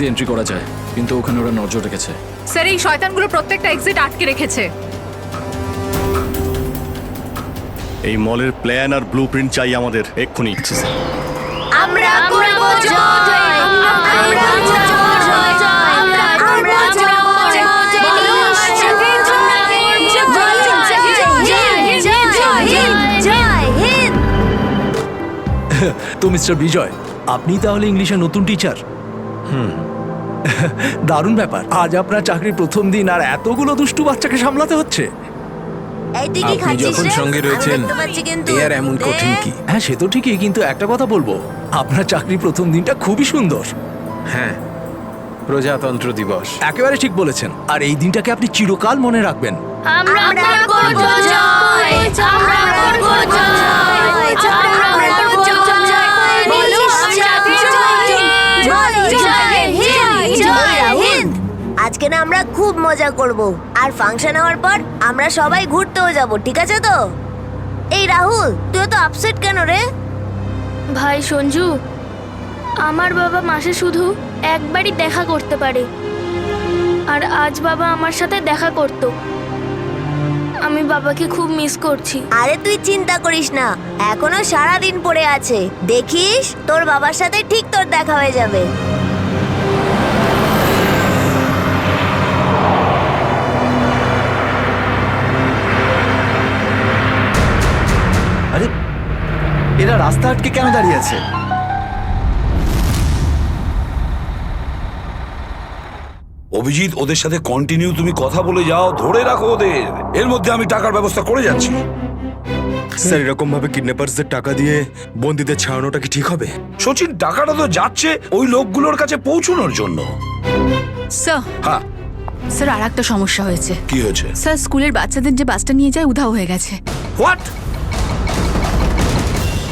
Entry করা যায়, কিন্তু ওখানে ওরা নজর রেখেছে। স্যার এই শয়তানগুলো প্রত্যেকটা এক্সিট আটকে রেখেছে। এই মলের প্ল্যান আর ব্লুপ্রিন্ট চাই আমাদের এক্ষুনি। আমরা করব জয়, আমরা করব জয়, আমরা করব জয়, বলো সাথে জয় হিন্দ। তো মিস্টার বিজয়, আপনি তাহলে ইংলিশের নতুন টিচার? দারুণ ব্যাপার। আজ আপনার চাকরির প্রথম দিন আর এতগুলো দুষ্টু বাচ্চাকে সামলাতে হচ্ছে। এই তুই কি আপনি খাচ্ছিস যখন রে? সঙ্গে আমি রয়েছেন, দেখতে পাচ্ছি কিন্তু। এ আর এমন কঠিন কি? হ্যাঁ, সে তো ঠিকই, কিন্তু একটা কথা বলবো, আপনার চাকরির প্রথম দিনটা খুবই সুন্দর। হ্যাঁ, প্রজাতন্ত্র দিবস। একেবারে ঠিক বলেছেন, আর এই দিনটাকে আপনি চিরকাল মনে রাখবেন। আমরা করব জয়, আমরা করব জয়, আমরা করব জয়, বলো সাথে জয় হিন্দ, জয় হিন্দ। আজকে না আমরা খুব মজা করব, আর ফাংশন হওয়ার পর আমরা সবাই ঘুরতেও যাব, ঠিক আছে তো? এই রাহুল, তুই তো আপসেট কেন রে? ভাই সঞ্জু, আমার বাবা মাসে শুধু একবারই দেখা করতে পারে, আর আজ বাবা আমার সাথে দেখা করত। আমি বাবাকে খুব মিস করছি। আরে তুই চিন্তা করিস না, এখনো সারা দিন পড়ে আছে, দেখিস তোর বাবার সাথে ঠিক তোর দেখা হয়ে যাবে। আরে, এরা রাস্তা আটকে কেন দাঁড়িয়ে আছে? অভিজিৎ, ওদের সাথে কন্টিনিউ তুমি কথা বলে যাও, ধরে রাখো ওদের। এর মধ্যে আমি টাকার ব্যবস্থা করে যাচ্ছি। স্যার, এরকম ভাবে কিডন্যাপার্সদের টাকা দিয়ে বন্দীদের ছাড়ানোটা কি ঠিক হবে? সচিন, টাকাটা তো যাচ্ছে ওই লোকগুলোর কাছে পৌঁছানোর জন্য। স্যার, হ্যাঁ, স্যার আর একটা সমস্যা হয়েছে। কি হয়েছে? স্যার স্কুলের বাচ্চাদের যে বাসটা নিয়ে যায় উধাও হয়ে গেছে। হোয়াট?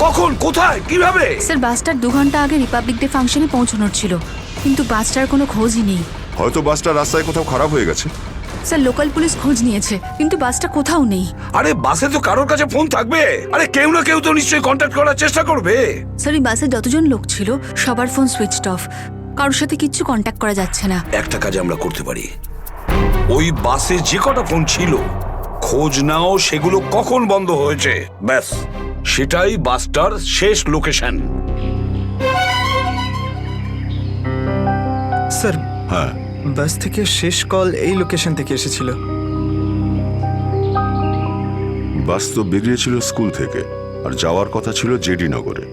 কখন, কোথায়, কিভাবে? স্যার বাসটার 2 ঘন্টা আগে রিপাবলিক ডে ফাংশনে পৌঁছানোর ছিল, কিন্তু বাসটার কোনো খোঁজই নেই। হয়তো বাসটা রাস্তায় কোথাও খারাপ হয়ে গেছে। স্যার লোকাল পুলিশ খোঁজ নিয়েছে, কিন্তু বাসটা কোথাও নেই। আরে বাসে তো কারোর কাছে ফোন থাকবে। আরে কেউ না কেউ তো নিশ্চয়ই কন্ট্যাক্ট করার চেষ্টা করবে। স্যার এই বাসে যতজন লোক ছিল সবার ফোন সুইচড অফ, কারোর সাথে কিচ্ছু কন্ট্যাক্ট করা যাচ্ছে না। একটা কাজ আমরা করতে পারি, ওই বাসে যে কটা ফোন ছিল খোঁজ নাও সেগুলো কখন বন্ধ হয়েছে, ব্যাস সেটাই বাসটার শেষ লোকেশন। স্যার, হ্যাঁ, বাস থেকে শেষ কল এই লোকেশন থেকে এসেছিল। বাস তো বেরিয়েছিল স্কুল থেকে আর যাওয়ার কথা ছিল জেডি নগরে।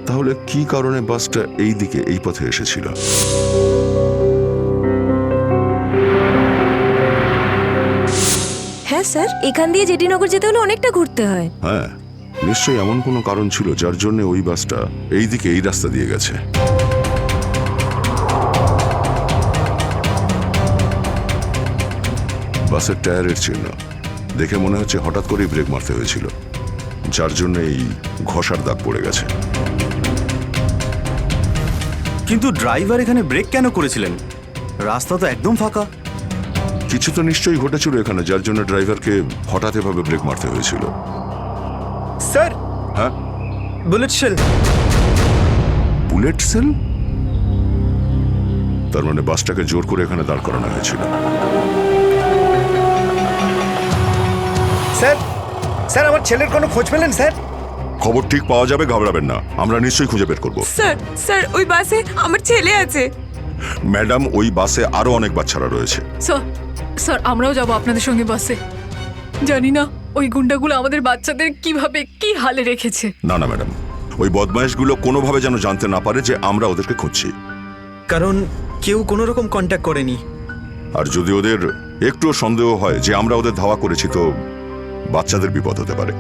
তাহলে কি কারণে বাসটা এই দিকে এই পথে এসেছিল? হ্যাঁ স্যার, এখান দিয়ে জেডিনগর যেতে হলে অনেকটা ঘুরতে হয়। হ্যাঁ, নিশ্চয়ই এমন কোনো কারণ ছিল যার জন্য ওই বাসটা এই দিকে এই রাস্তা দিয়ে গেছে। বাসের টায়ারের চিহ্ন দেখে মনে হচ্ছে হঠাৎ করেই ব্রেক মারতে হয়েছিল, যার জন্য এই ঘষার দাগ পড়ে গেছে। কিন্তু ড্রাইভার এখানে ব্রেক কেন করেছিলেন? রাস্তা তো একদম ফাঁকা। কিছু তো নিশ্চয়ই ঘটেছিল এখানে, যার জন্য ড্রাইভারকে হঠাৎ এভাবে ব্রেক মারতে হয়েছিল। স্যার, হ্যাঁ, বুলেট শেল। Bullet sell? তার মানে বাসটাকে জোর করে এখানে দাঁড় করানো হয়েছিল। স্যার, স্যার আমার ছেলের কোনো খোঁজ পেলেন স্যার? খবর ঠিক পাওয়া যাবে, ঘাবড়াবেন না, আমরা নিশ্চয়ই খুঁজে বের করব। স্যার, স্যার ওই বাসে আমার ছেলে আছে। ম্যাডাম, ওই বাসে আরো অনেক বাচ্চারা রয়েছে। স্যার, স্যার আমরাও যাব আপনাদের সঙ্গে বাসে। জানি না ওই গুন্ডাগুলো আমাদের বাচ্চাদের কিভাবে কি হালে রেখেছে। না না ম্যাডাম, ওই বদমাইশগুলো কোনোভাবে যেন জানতে না পারে যে আমরা ওদেরকে খুঁজছি। কারণ কেউ কোনো রকম কন্ট্যাক্ট করেনি। আর যদি ওদের একটুও সন্দেহ হয় যে আমরা ওদের ধাওয়া করেছি, তো বাচ্চাদের বিপদ হতে পারে।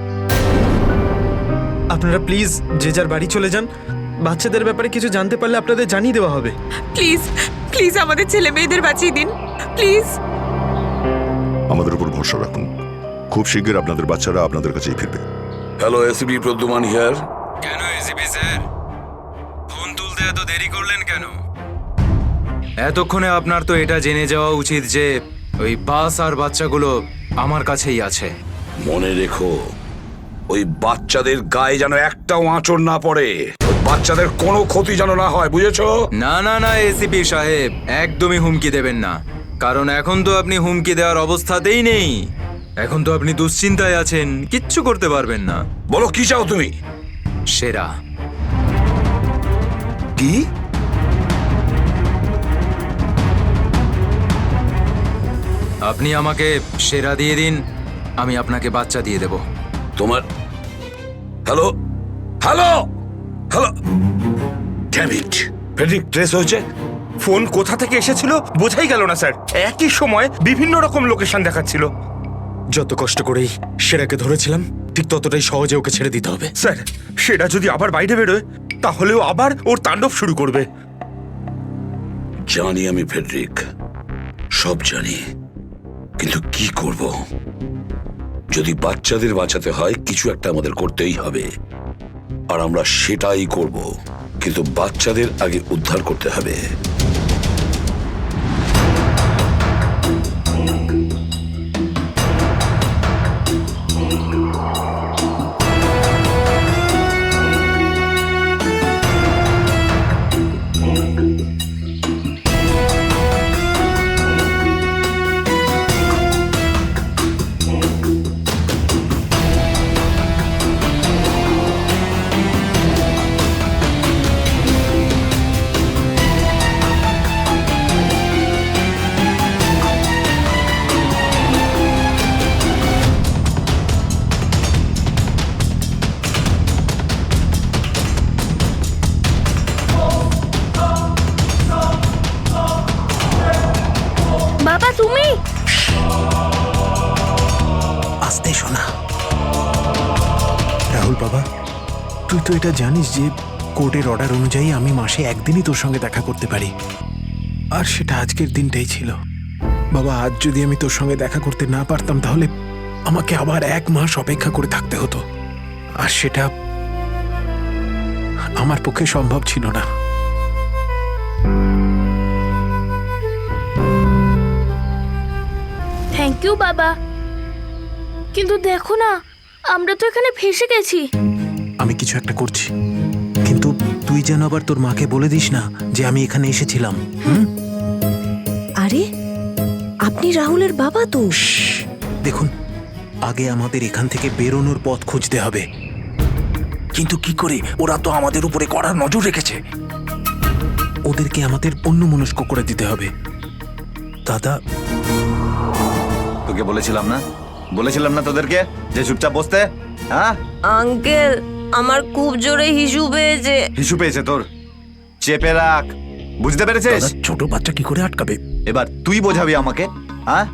আপনারা প্লিজ যে যার বাড়ি চলে যান। বাচ্চাদের ব্যাপারে কিছু জানতে পারলে আপনাদের জানিয়ে দেওয়া হবে। প্লিজ প্লিজ আমাদের ছেলে মেয়েদের বাঁচিয়ে দিন প্লিজ। আমাদের উপর ভরসা রাখুন, খুব শীঘ্র আপনাদের বাচ্চারা আপনাদের কাছেই ফিরবে। Hello, ACP Pradyuman here. কেন এসিপি স্যার, ফোন তুলতে এত দেরি করলেন কেন? এতক্ষণে আপনার তো এটা জেনে যাওয়া উচিত যে ওই বাস আর বাচ্চাগুলো আমার কাছেই আছে। মনে রেখো, ওই বাচ্চাদের গায়ে যেন একটাও আঁচড় না পড়ে, ওই বাচ্চাদের কোনো ক্ষতি যেন না হয়, বুঝেছো? না না না এসিপি সাহেব, একদমই হুমকি দেবেন না, কারণ এখন তো আপনি হুমকি দেওয়ার অবস্থাতেই নেই। এখন তো আপনি দুশ্চিন্তায় আছেন, কিচ্ছু করতে পারবেন না। বলো কি চাও তুমি? সেরা। কি? আপনি আমাকে সেরা দিয়ে দিন, আমি আপনাকে বাচ্চা দিয়ে দেব। তোমার hello hello hello, damn it, Friedrich trace হয়েছে? ফোন কোথা থেকে এসেছিল বোঝাই গেল না স্যার। একই সময় বিভিন্ন রকম লোকেশন দেখাচ্ছিল। যত কষ্ট করেই সেরাকে ধরেছিলাম, ঠিক ততটাই সহজে ওকে ছেড়ে দিতে হবে। স্যার, সেরা যদি আবার বাইরে বেরোয় তাহলেও আবার ওর তাণ্ডব শুরু করবে। জানি আমি ফেডরিক, সব জানি, কিন্তু কি করব? যদি বাচ্চাদের বাঁচাতে হয় কিছু একটা আমাদের করতেই হবে, আর আমরা সেটাই করব, কিন্তু বাচ্চাদের আগে উদ্ধার করতে হবে। বাবা তুমি? আস্তে শোনা। রাহুল বাবা, তুই তো এটা জানিস যে কোর্টের অর্ডার অনুযায়ী আমি মাসে একদিনই তোর সঙ্গে দেখা করতে পারি, আর সেটা আজকের দিনটাই ছিল। বাবা, আজ যদি আমি তোর সঙ্গে দেখা করতে না পারতাম তাহলে আমাকে আবার 1 মাস অপেক্ষা করে থাকতে হতো, আর সেটা আমার পক্ষে সম্ভব ছিল না। থ্যাংক ইউ বাবা, কিন্তু দেখো না, আমরা তো এখানে ফেসে গেছি। আমি কিছু একটা করছি, কিন্তু তুই যেন আবার তোর মাকে বলে দিস না যে আমি এখানে এসেছিলাম। আরে আপনি রাহুলের বাবা তো? দেখুন, আগে আমাদের এখান থেকে বেরোনোর পথ খুঁজতে হবে। কিন্তু কি করে? ওরা তো আমাদের উপরে কড়া নজর রেখেছে। ওদেরকে আমাদের অন্যমনস্ক করে দিতে হবে। দাদা, তোকে বলেছিলাম না তোদেরকে যে চুপচাপ বসতে? হ্যাঁ আঙ্কেল, আমার খুব জোরে হিসু পেয়েছে। হিসু পেয়েছে তোর? চেপে রাখ, বুঝতে পেরেছিস? ছোট বাচ্চা কি করে আটকাবে? এবার তুই বোঝাবি আমাকে। হ্যাঁ,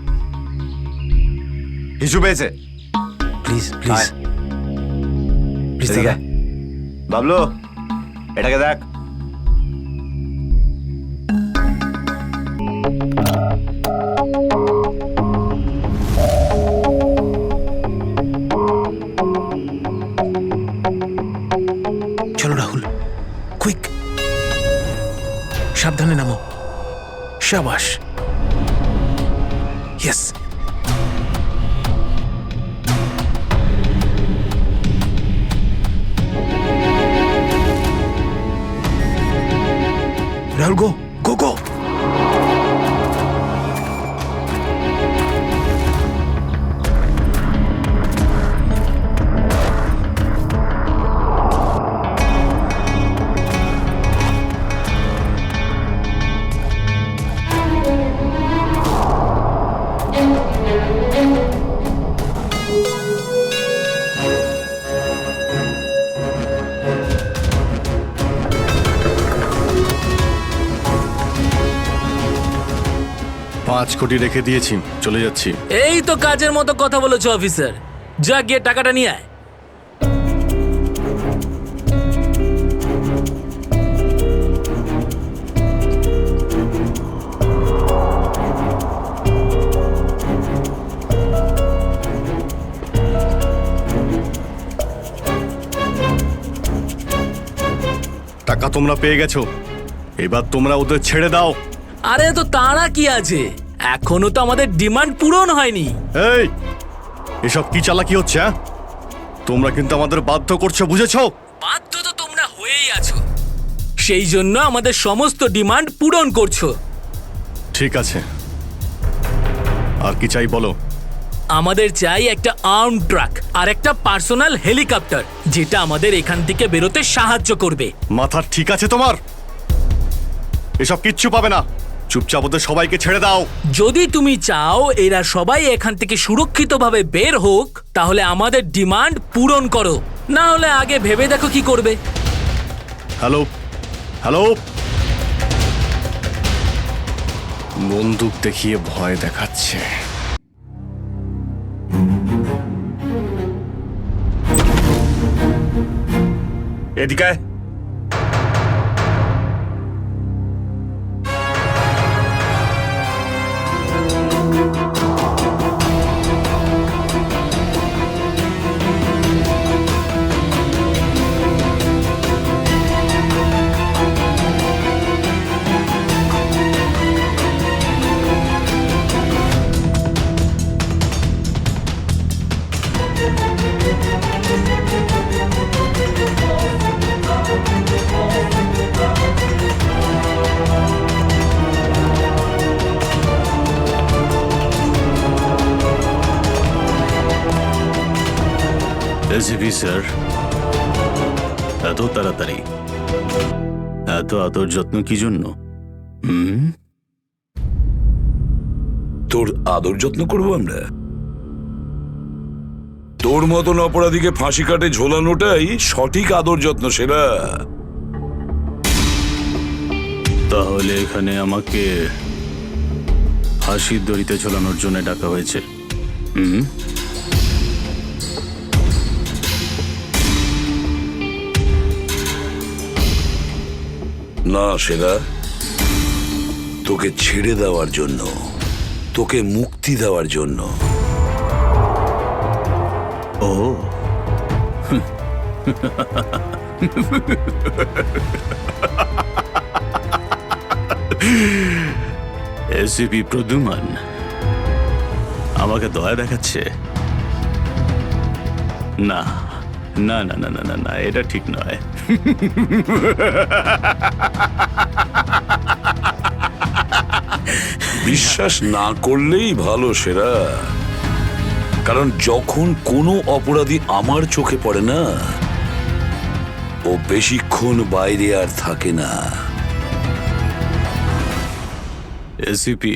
হিসু পেয়েছে? প্লিজ প্লিজ আয়। প্লিজ এদিকে দাদা। আয়। বাবলু, এটাকে দেখ। চলো রাহুল, কুইক, সাবধানে নামো। শাবাশ, ইয়েস। রাহুল, গো গো গো। $5 কোটি রেখে দিয়েছি, চলে যাচ্ছি। এই তো কাজের মতো কথা বলেছো অফিসার, যা গিয়ে টাকাটা নিয়ে আয়। টাকা তোমরা পেয়ে গেছো, এবার তোমরা ওদের ছেড়ে দাও। আরে তো তারা কি আছে, এখনো তো আমাদের ডিমান্ড পূরণ হয়নি। এই, এসব কি চালাকি হচ্ছে? তোমরা কিন্তু আমাদের বাধ্য করছো, বুঝেছো? বাধ্য তো তোমরা হয়েই আছো, সেই জন্য আমাদের সমস্ত ডিমান্ড পূরণ করছো। ঠিক আছে, আর কি চাই বলো? আমাদের চাই একটা আর্ম ট্রাক আর একটা পার্সোনাল হেলিকপ্টার, যেটা আমাদের এখান থেকে বেরোতে সাহায্য করবে। মাথা ঠিক আছে তোমার? এসব কিচ্ছু পাবে না, চুপচাপ ওদের সবাইকে ছেড়ে দাও। যদি তুমি চাও এরা সবাই এখান থেকে সুরক্ষিতভাবে বের হোক, তাহলে আমাদের ডিমান্ড পূরণ করো, না হলে আগে ভেবে দেখো কি করবে। হ্যালো হ্যালো, বন্দুক দেখিয়ে ভয় দেখাচ্ছে। এদিকে আয়। এসিপি স্যার, এত তাড়াতাড়ি, এত আদর যত্ন কি জন্য? তোর আদর যত্ন করবো আমরা? তোর মতন অপরাধীকে ফাঁসি কাটে ঝোলানোটাই সঠিক আদর যত্ন সেরা। তাহলে এখানে আমাকে ফাঁসির দড়িতে ঝোলানোর জন্য ডাকা হয়েছে? না সেরা, তোকে ছেড়ে দেওয়ার জন্য, তোকে মুক্তি দেওয়ার জন্য। ও এসিপি প্রদ্যুমান আমাকে দয়া দেখাচ্ছে? না না না না না না না, এটা ঠিক নয়। বিশ্বাস না করলেই ভালো সেরা, কারণ যখন কোনো অপরাধী আমার চোখে পড়ে না, ও বেশিক্ষণ বাইরে আর থাকে না। এসিপি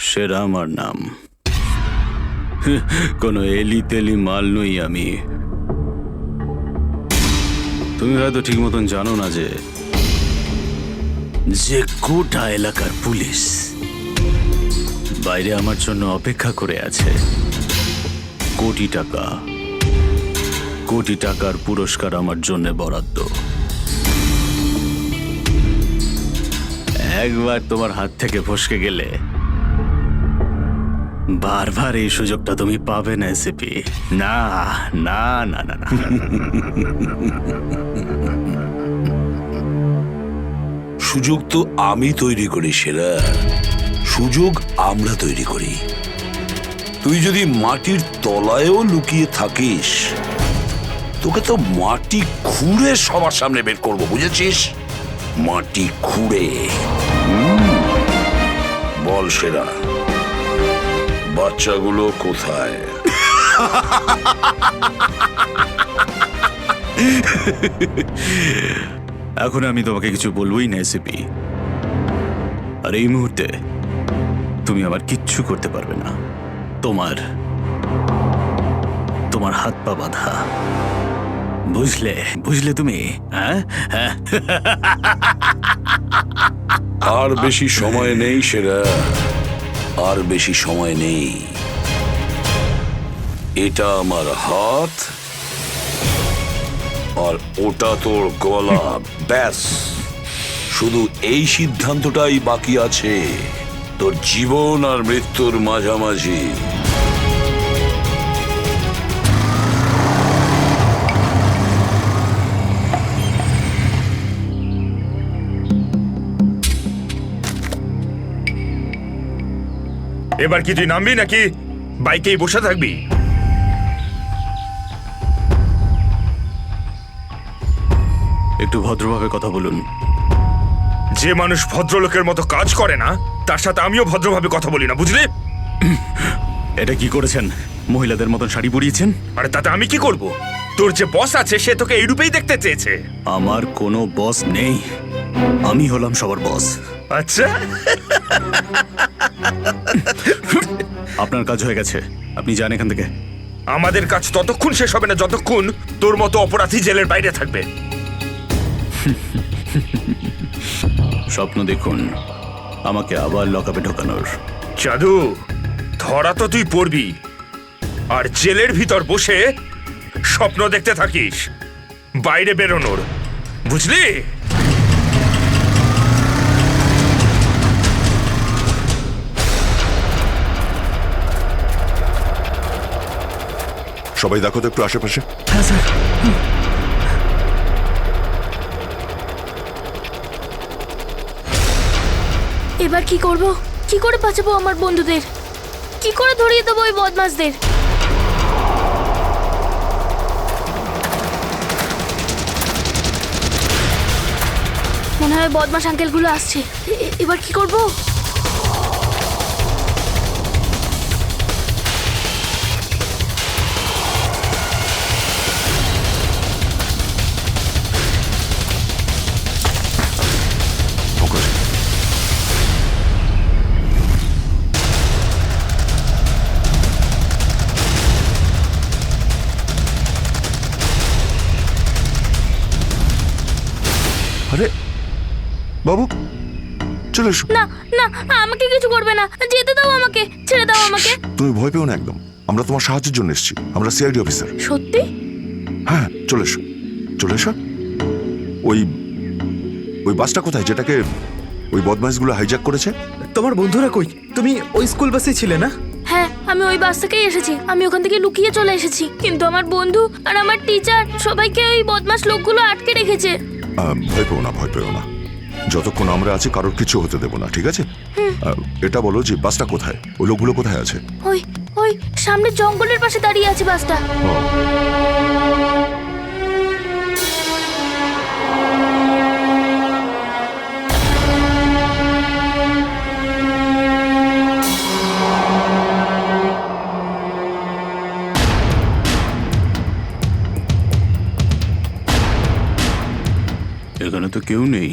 সেরা আমার নাম, কোনো এলি তেলি মাল নই আমি। তুমি হয়তো ঠিক মতন জানো না যে গোটা এলাকার পুলিশ বাইরে আমার জন্য অপেক্ষা করে আছে। কোটি টাকার পুরস্কার আমার জন্য বরাদ্দ। একবার তোমার হাত থেকে ফসকে গেলে বারবার এই সুযোগটা তুমি পাবে না এসিপি। না না না না না। সুযোগ তো আমি তৈরি করি সেরা, সুযোগ আমরা তৈরি করি। তুই যদি মাটির তলায়ও লুকিয়ে থাকিস, তোকে তো মাটি খুঁড়ে সবার সামনে বের করবো, বুঝেছিস? মাটি খুঁড়ে। বল সেরা, বাচ্চাগুলো কোথায়? এখন আমি তোমাকে কিছু বলবোই না এসিপি, আর এই মুহূর্তে তুমি আমার কিচ্ছু করতে পারবে না। তোমার হাত পা বাঁধা, বুঝলে তুমি? আর বেশি সময় নেই সেরা, আর বেশি সময় নেই। এটা আমার হাত, আর ওটা তোর গলা। ব্যাস, শুধু এই সিদ্ধান্তটাই বাকি আছে, তোর জীবন আর মৃত্যুর মাঝামাঝি। এবার কি তুই নামবি নাকি বাইকেই বসে থাকবি? একটু ভদ্রভাবে কথা বলুন। যে মানুষ ভদ্রলোকের মতো কাজ করে না তার সাথে আমিও ভদ্রভাবে কথা বলি না, বুঝলি? এটা কি করেছেন? মহিলাদের মতন শাড়ি পরিয়েছেন? আরে তাতে আমি কি করব? তোর যে বস আছে সে তোকে এই রূপেই দেখতে চেয়েছে। আমার কোনো বস নেই, আমি হলাম সবার বস। আচ্ছা, আপনার কাজ হয়ে গেছে, আপনি যান এখান থেকে। আমাদের কাজ ততক্ষণ শেষ হবে না যতক্ষণ তোর মতো অপরাধী জেলের বাইরে থাকবে। স্বপ্ন দেখুন আমাকে আবার লকআপে ঢোকানোর। জাদু, ধরা তো তুই পড়বি, আর জেলের ভিতর বসে স্বপ্ন দেখতে থাকিস বাইরে বেরোনোর, বুঝলি? সবাই দেখো তো একটু আশেপাশে। হ্যাঁ স্যার। এবার কি করব? কি করে বাঁচাবো আমার বন্ধুদের? কি করে ধরিয়ে দেবো ওই বদমাশদের? মনে হয় বদমাশ আঙ্কেলগুলো আসছে। এবার কি করব? আরে বাবু, চলে এসো। না না, আমাকে কিছু করবে না, যেতে দাও আমাকে, ছেড়ে দাও আমাকে। তুমি ভয় পেও না একদম, আমরা তোমার সাহায্যের জন্য এসেছি, আমরা সিআইডি অফিসার। সত্যি? হ্যাঁ, চলে এসো, চলে এসো। ওই ওই বাসটা কোথায় যেটাকে ওই বদমাইশগুলো হাইজ্যাক করেছে? তোমার বন্ধুরা কই? তুমি ওই স্কুল বাসে ছিলে না? হ্যাঁ, আমি ওই বাস থেকেই এসেছি। আমি ওখান থেকে লুকিয়ে চলে এসেছি, কিন্তু আমার বন্ধু আর আমার টিচার সবাইকে ওই বদমাশ লোকগুলো আটকে রেখেছে। ভয় পেও না, ভয় পেও না, যতক্ষণ আমরা আছি কারোর কিছু হতে দেবো না, ঠিক আছে? এটা বলো যে বাসটা কোথায়, ওই লোকগুলো কোথায় আছে? ওই ওই সামনে জঙ্গলের পাশে দাঁড়িয়ে আছে বাসটা। এখানে তো কেউ নেই,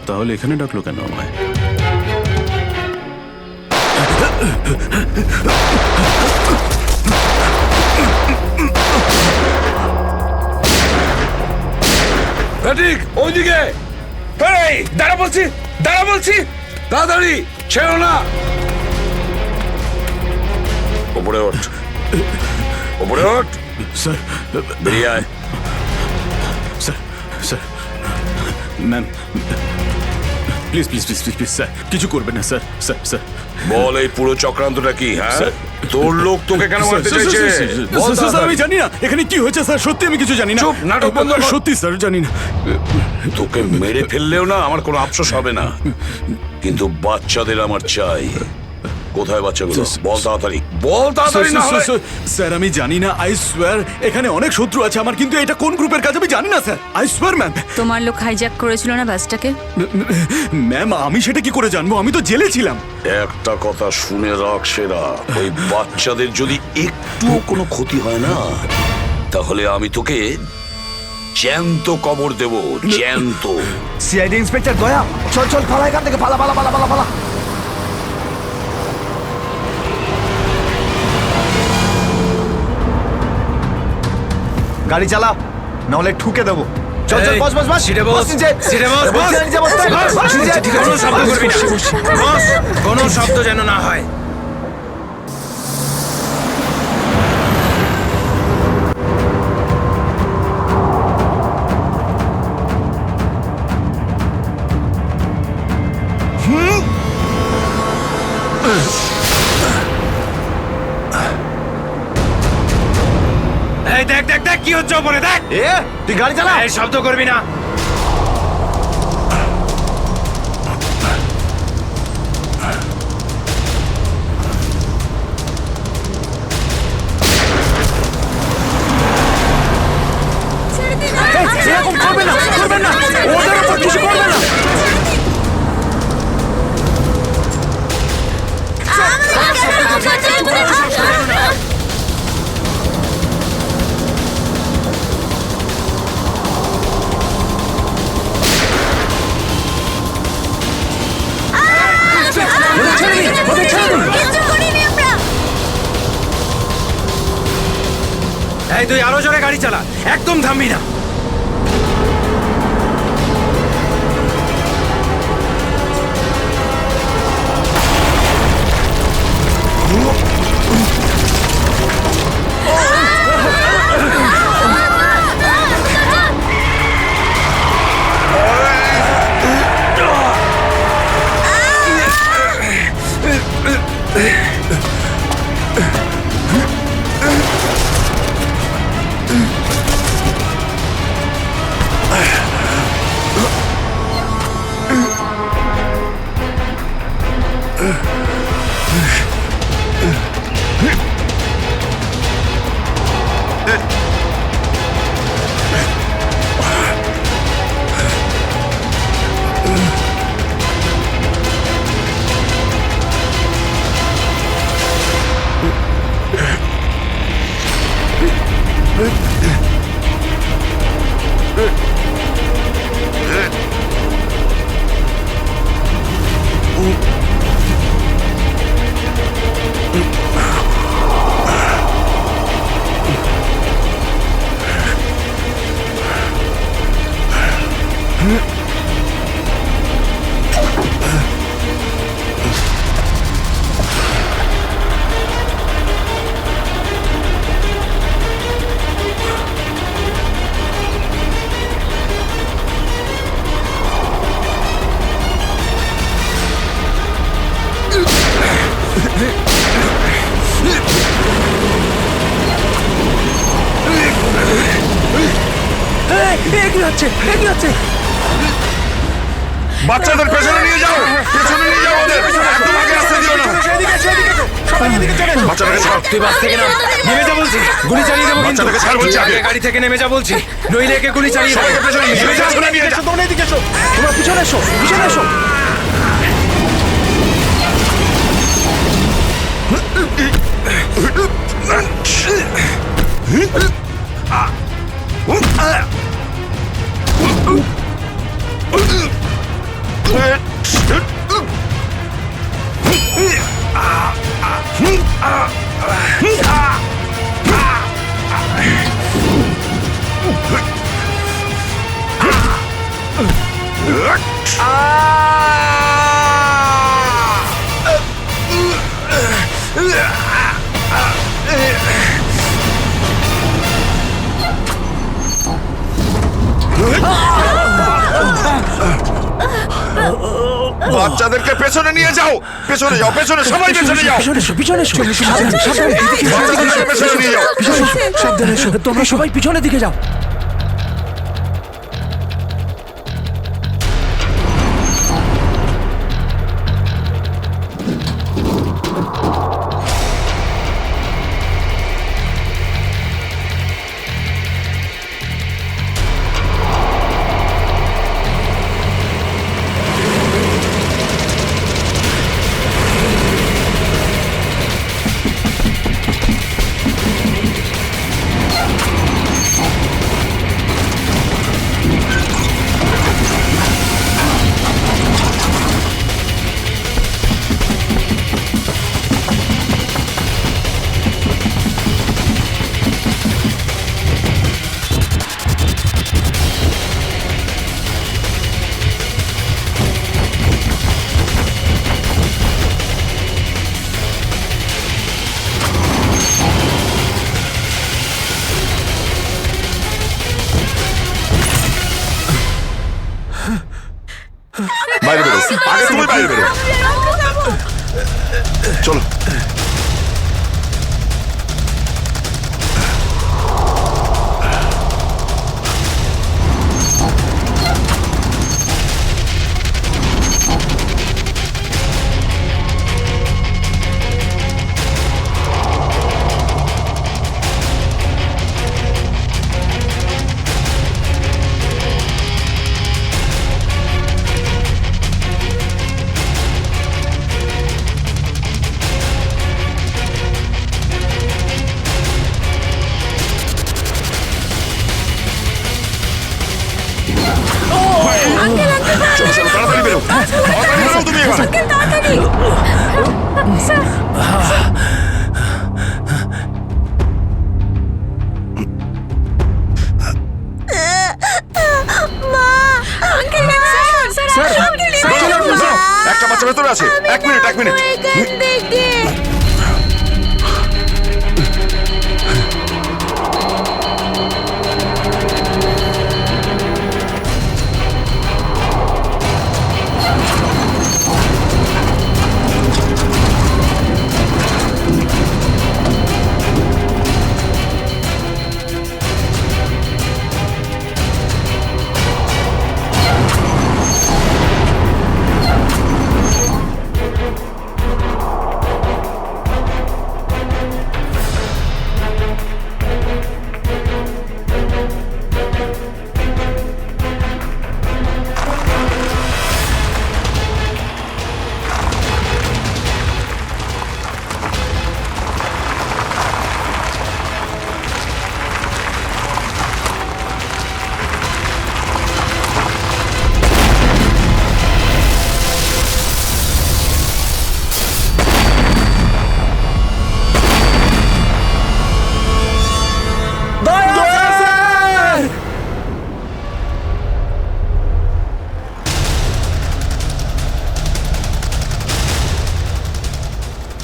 তাহলে এখানে ডাকলো কেন আমায়? ঠিক ওইদিকে। এই, দাঁড়া বলছি, দাঁড়া বলছি। তাড়াতাড়ি ছেড়ো না। ওপরে ওঠ, ওপরে ওঠ। স্যার, বেরিয়ে আয়। Sir, sir, ma'am, please please please please please sir, কিছু করবেন না স্যার। স্যার, স্যার, বল এই পুরো চক্রান্তটা কি? হ্যাঁ, তোর লোক তোকে কেন মারতে চাইছে? বল স্যার, আমি জানি না এখানে কি হয়েছে স্যার, সত্যি আমি কিছু জানি না। চুপ, নাটক বন্ধ কর। সত্যি স্যার জানি না। তোকে মেরে ফেললেও না আমার কোনো আফসোস হবে না, কিন্তু বাচ্চাদের আমার চাই। কোথায় বাচ্চাগুলো? বল তাড়াতাড়ি, বল তাড়াতাড়ি। না হলে স্যার আমি জানি না, আই সোয়ার এখানে অনেক শত্রু আছে আমার, কিন্তু এটা কোন গ্রুপের কাজ আমি জানি না স্যার, আই সোয়ার ম্যাম। তোমার লোক হাইজ্যাক করেছিল না বাসটাকে? ম্যাম আমি সেটা কি করে জানবো, আমি তো জেলে ছিলাম। একটা কথা শুনে রাখ সেরা, ওই বাচ্চাদের যদি একটুও কোনো ক্ষতি হয় না তাহলে আমি তোকে জ্যান্ত কবর দেব, জ্যান্ত। সিআইডি ইন্সপেক্টর দয়া, চল চল, পালা এখান থেকে, পালা পালা পালা পালা পালা। গাড়ি চালা, নাহলে ঠুকে দেবো। চল চল, বস বস বস, সিটে বস, বস নিচে। সিটে বস, বস বস। নিচে, বস নিচে। ঠিক আছে, কোনো শব্দ করবি না। বস, কোনো শব্দ যেন না হয়। এই দেখ দেখ দেখ কি হচ্ছে ওপরে, দেখ। তুই গাড়ি চালা। এই শব্দ করবি না। এরকম করবে না। ভাই তুই আরো জোরে গাড়ি চালা, একদম থামবি না। বাচ্চাদের পেছনে নিয়ে যাও, পেছনে নিয়ে যাও ওদের, একদম আগে আসতে দিও না। বাচ্চাটাকে ছাড়, তুই বাস থেকে নাম, নেমে যা বলছি, গুলি চালিয়ে দেবো। বাচ্চাটাকে ছাড় বলছি আগে। গাড়ি থেকে নেমে যা বলছি, নইলে একে গুলি চালিয়ে দেবো। পেছনে নিয়ে যাও, পেছনে নিয়ে যাও। তোমরা এদিকে এসো, তোমরা পিছনে এসো, পিছনে এসো। বাচ্চাদেরকে পেছনে নিয়ে যাও, পেছনে যাও, পেছনে সবাই পেছনে যাও। পিছনে এসো, পিছনে এসো। সাবধানে, সাবধানে, এদিকে এসো, বাচ্চাদেরকে পেছনে নিয়ে যাও। পিছনে এসো, সাবধানে এসো। তোমরা সবাই পিছনের দিকে যাও। বাইরে বেরো, আগে তুমি বাইরে বেরো। চলো। তাড়াতাড়ি বেরো, তাড়াতাড়ি বেরো তুমি এবার। বাচ্চা ভেতরে আছে। এক মিনিট। এখান থেকে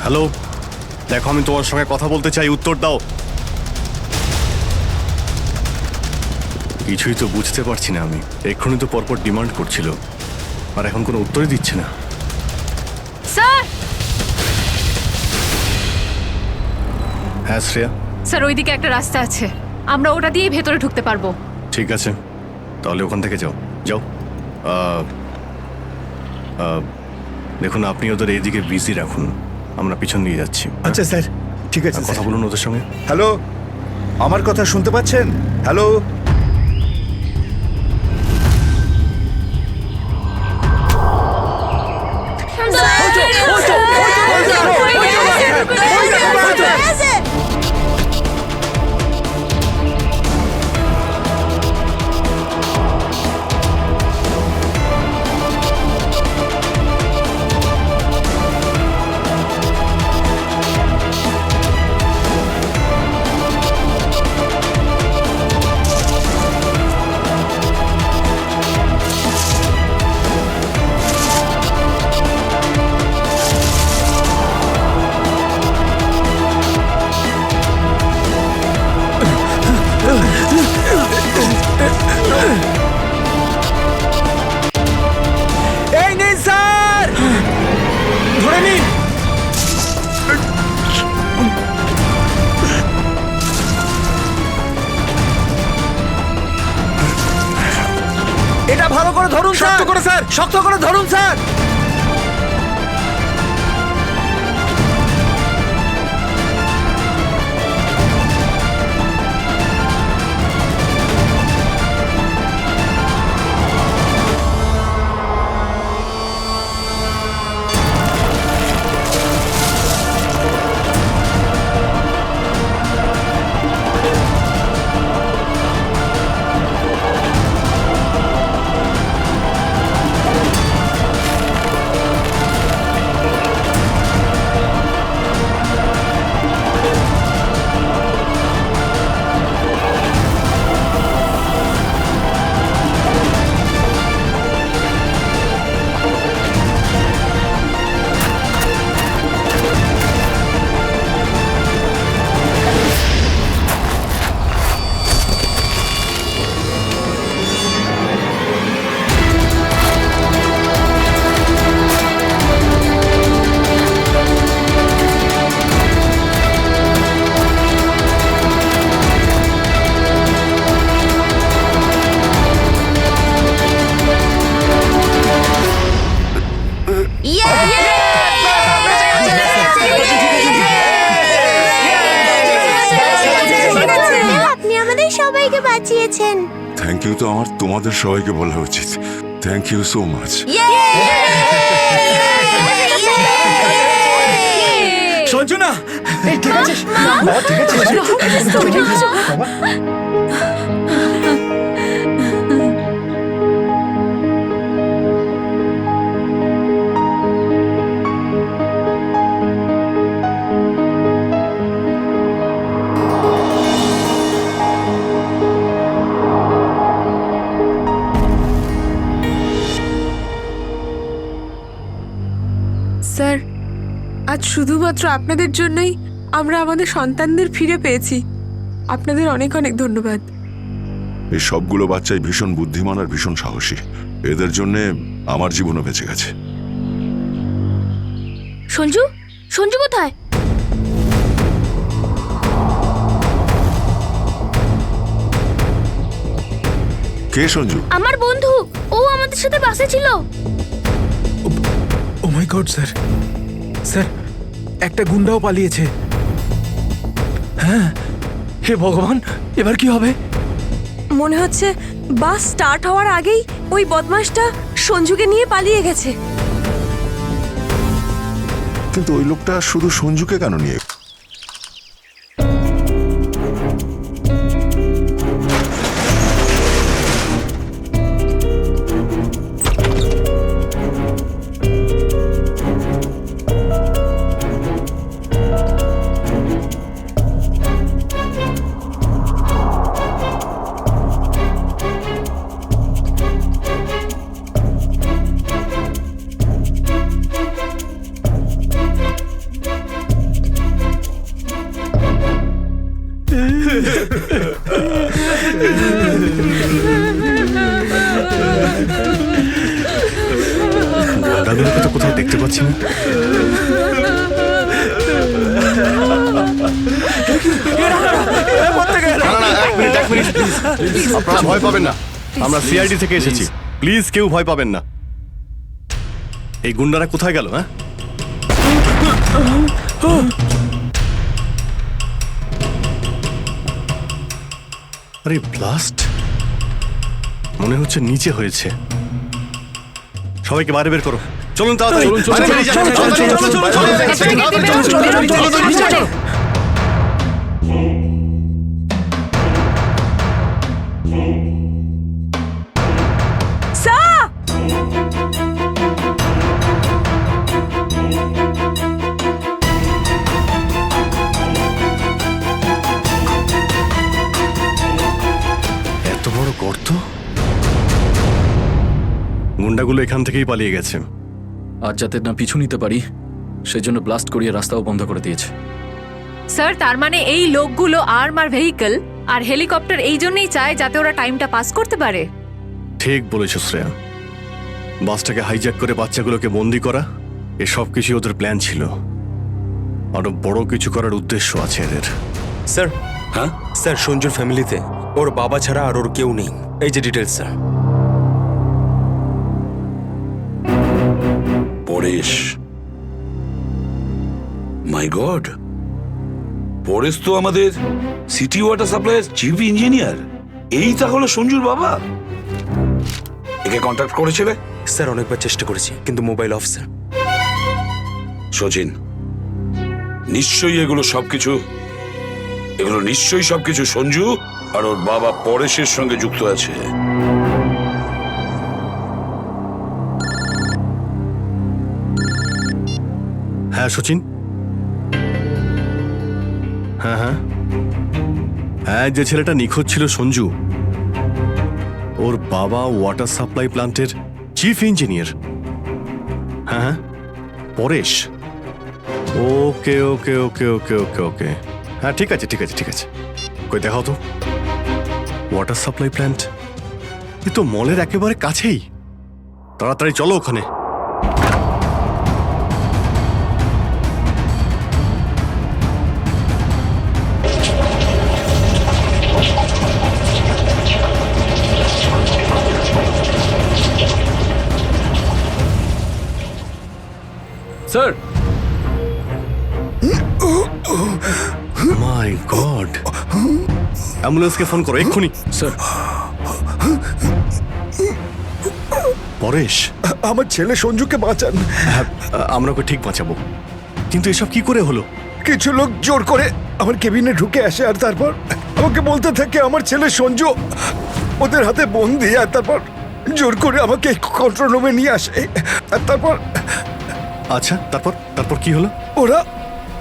হ্যালো, দেখো আমি তোমার সঙ্গে কথা বলতে চাই, উত্তর দাও। কিছুই তো বুঝতে পারছি না আমি। এক্ষুনি তো পরপর ডিমান্ড করছিল, আর এখন কোনো উত্তরই দিচ্ছে না। স্যার হ্যাঁ শ্রেয়া, স্যার ওইদিকে একটা রাস্তা আছে, আমরা ওটা দিয়েই ভেতরে ঢুকতে পারবো। ঠিক আছে, তাহলে ওখান থেকে যাও। দেখুন আপনি ওদের এইদিকে বিজি রাখুন, আমরা পিছন দিয়ে যাচ্ছি। আচ্ছা স্যার, ঠিক আছে। কথা বলুন ওদের সঙ্গে। হ্যালো, আমার কথা শুনতে পাচ্ছেন? হ্যালো, এই নিন স্যার, ধরে নিন। এটা ভালো করে ধরুন স্যার। শক্ত করে স্যার, শক্ত করে ধরুন স্যার। আপনি আমাদের সবাইকে বাঁচিয়েছেন। থ্যাংক ইউ তো আমার তোমাদের সবাইকে বলা উচিত। Thank you so much. Sanjana, ঠিক আছে, ঠিক আছে। স্যার আজ শুধুমাত্র আপনাদের জন্যই আমরা আমাদের সন্তানদের ফিরে পেয়েছি। আপনাদের অনেক অনেক ধন্যবাদ। এই সবগুলো বাচ্চাই ভীষণ বুদ্ধিমান আর ভীষণ সাহসী। এদের জন্যে আমার জীবনও বেঁচে গেছে। সঞ্জু, সঞ্জু কোথায়? কে সঞ্জু? আমার বন্ধু, ও আমাদের সাথে বাসে ছিল। ও মাই গড স্যার, স্যার একটা গুন্ডাও পালিয়েছে। হ্যাঁ, হে ভগবান, এবার কি হবে? মনে হচ্ছে বাস স্টার্ট হওয়ার আগেই ওই বদমাশটা সঞ্জুকে নিয়ে পালিয়ে গেছে। কিন্তু ওই লোকটা শুধু সঞ্জুকে কেন নিয়ে? দাদুকে তো কোথাও দেখতে পাচ্ছি না। এক মিনিট প্লিজ, আপনারা ভয় পাবেন না। আমরা সিআইডি থেকে এসেছি, প্লিজ কেউ ভয় পাবেন না। এই গুন্ডারা কোথায় গেল? হ্যাঁ, আরে ব্লাস্ট মনে হচ্ছে নিচে হয়েছে। সবাইকে বাইরে বের করো, চলুন তাড়াতাড়ি। এত বড় গর্ত! গুন্ডাগুলো এখান থেকেই পালিয়ে গেছে। আজ যাতে না পিছু নিতে পারি সেজন্য ব্লাস্ট করিয়ে রাস্তাও বন্ধ করে দিয়েছে। স্যার, তার মানে এই লোকগুলো আর্মার ভেহিকল আর হেলিকপ্টার এই জন্যই চায় যাতে ওরা টাইমটা পাস করতে পারে। ঠিক বলেছ শ্রেয়া, বাসটাকে হাইজ্যাক করে বাচ্চাগুলোকে বন্দি করা, এসব কিছু ওদের প্ল্যান ছিল। আরো বড় কিছু করার উদ্দেশ্য আছে এদের। স্যার, হ্যাঁ স্যার সঞ্জুর ফ্যামিলিতে ওর বাবা ছাড়া আর ওর কেউ নেই। এই যে ডিটেলস স্যার। পরেশ, মাই গড, পরেশ তো আমাদের সিটি ওয়াটার সাপ্লাইয়ের চিফ ইঞ্জিনিয়ার। এই তাহলে সঞ্জুর বাবা। একে কন্ট্যাক্ট করেছিলে? স্যার অনেকবার চেষ্টা করেছি কিন্তু মোবাইল অফ স্যার। সচিন, নিশ্চয়ই এগুলো সবকিছু সঞ্জু আর ওর বাবা পরেশের সঙ্গে যুক্ত আছে। হ্যাঁ সচিন, হ্যাঁ হ্যাঁ হ্যাঁ, যে ছেলেটা নিখোঁজ ছিল সঞ্জু, ওর বাবা ওয়াটার সাপ্লাই প্ল্যান্টের চিফ ইঞ্জিনিয়ার। হ্যাঁ হ্যাঁ, পরেশ। ওকে ওকে ওকে ওকে ওকে ওকে হ্যাঁ, ঠিক আছে ঠিক আছে ঠিক আছে। কই দেখাও তো ওয়াটার সাপ্লাই প্ল্যান্ট। এ তো মলের একেবারে কাছেই। তাড়াতাড়ি চলো ওখানে। স্যার, মাই গড, অ্যাম্বুলেন্সকে ফোন করো এক্ষুনি। স্যার, পরেশ, আমার ছেলে সঞ্জুকে বাঁচান। হ্যাঁ, আমরা ওকে ঠিক বাঁচাবো, কিন্তু এসব কি করে হলো? কিছু লোক জোর করে আমার কেবিনে ঢুকে আসে আর তারপর আমাকে বলতে থাকে আমার ছেলে সঞ্জু ওদের হাতে বন্দি, আর তারপর জোর করে আমাকে কন্ট্রোল রুমে নিয়ে আসে। আর তারপর আচ্ছা, তারপর তারপর কি হলো? ওরা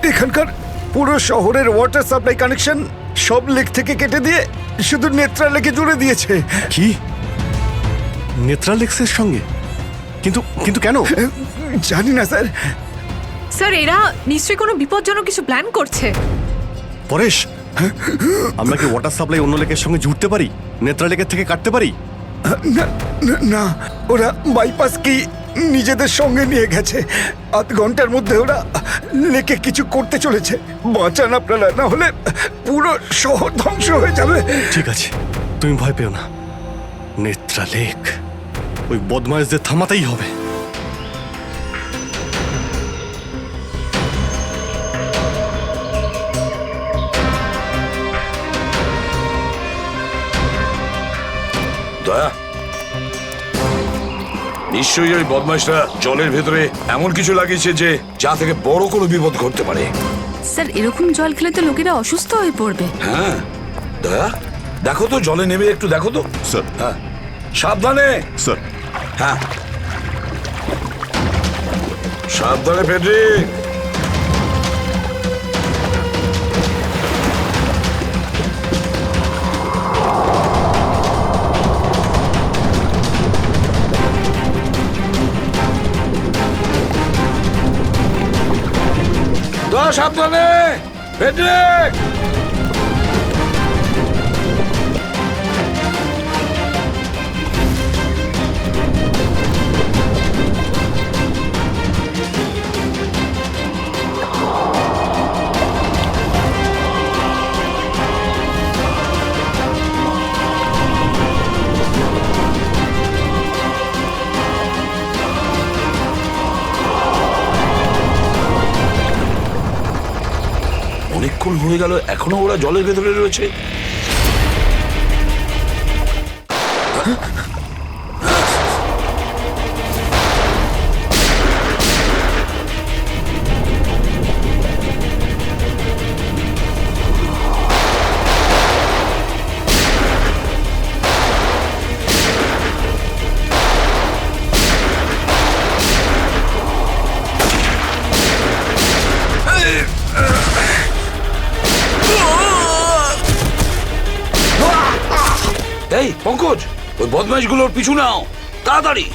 এখানকার পুরো শহরের ওয়াটার সাপ্লাই কানেকশন সব লেক থেকে কেটে দিয়ে শুধু নেত্রা লেকে জুড়ে দিয়েছে। কি? নেত্রালেক্সের সঙ্গে? কিন্তু কিন্তু কেন? জানি না স্যার, স্যার এরা নিশ্চয়ই কোনো বিপজ্জনক কিছু প্ল্যান করছে। পরেশ, আমরা কি ওয়াটার সাপ্লাই অন্য লেকের সঙ্গে জুড়তে পারি? নেত্রা লেকের থেকে কাটতে পারি? না, ওরা বাইপাস কি নিজেদের সঙ্গে নিয়ে গেছে। আধ ঘন্টার মধ্যে ওরা লেকে কিছু করতে চলেছে। বাঁচান আপনারা, না হলে পুরো শহর ধ্বংস হয়ে যাবে। ঠিক আছে, তুমি ভয় পেও না। নেত্রা লেক, ওই বদমাইশদের থামাতেই হবে। দয়া, নিশ্চয়ই ওই বদমাইশরা জলের ভেতরে এমন কিছু লাগিয়েছে যে যা থেকে বড় কোনো বিপদ ঘটতে পারে। স্যার এরকম জল খেলে তো লোকেরা অসুস্থ হয়ে পড়বে। হ্যাঁ দয়া, দেখো তো জলে নেমে একটু দেখো তো। স্যার। হ্যাঁ, সাবধানে। স্যার। হ্যাঁ, সাবধানে ফেডরিক। দয়া, সাবধানে ফেডরিক। অনেকক্ষণ হয়ে গেল, এখনো ওরা জলের ভেতরে রয়েছে। এই পঙ্কজ, ওই বদমাইশগুলোর পিছু নাও তাড়াতাড়ি।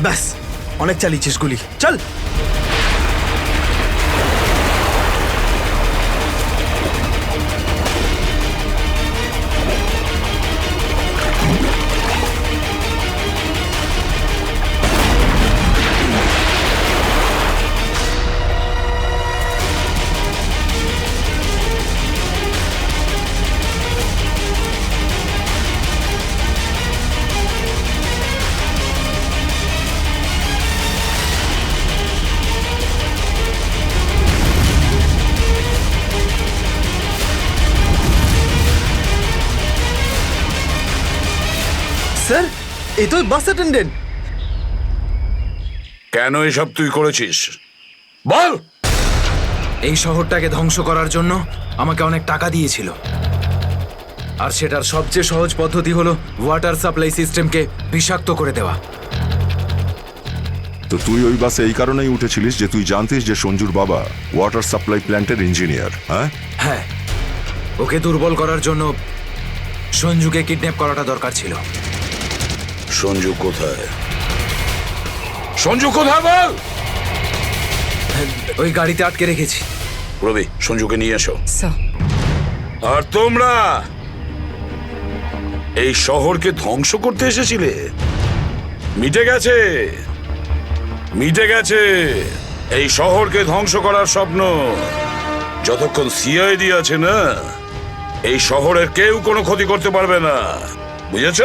ব্যাস, অনেক চালিয়েছিস গুলি, চল। স্যার, এই তো বাস অ্যাটেন্ডেন্ট। কেন এসব তুই করেছিস বল? এই শহরটাকে ধ্বংস করার জন্য আমাকে অনেক টাকা দিয়েছিল, আর সেটার সবচেয়ে সহজ পদ্ধতি হলো ওয়াটার সাপ্লাই সিস্টেমকে বিষাক্ত করে দেওয়া। তো তুই ওই বাসে এই কারণেই উঠেছিলিস যে তুই জানতিস যে সঞ্জুর বাবা ওয়াটার সাপ্লাই প্ল্যান্টের ইঞ্জিনিয়ার? হ্যাঁ হ্যাঁ, ওকে দুর্বল করার জন্য সঞ্জুকে কিডন্যাপ করাটা দরকার ছিল। সঞ্জু কোথায়? সঞ্জু কোথায় বল? ওই গাড়িতে আটকে রেখেছি। রবি, সঞ্জুকে নিয়ে এসো। স্যার আর তোমরা এই শহরকে ধ্বংস করতে এসেছিলে? মিটে গেছে, মিটে গেছে এই শহরকে ধ্বংস করার স্বপ্ন। যতক্ষণ সিআইডি আছে না, এই শহরের কেউ কোনো ক্ষতি করতে পারবে না, বুঝেছ?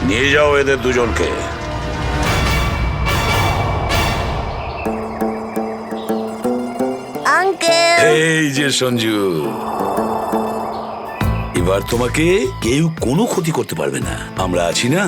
নিয়ে যাও এদের দুজনকে। আঙ্কেল, এই যে সঞ্জু, এবার তোমাকে কেউ কোনো ক্ষতি করতে পারবে না, আমরা আছি না?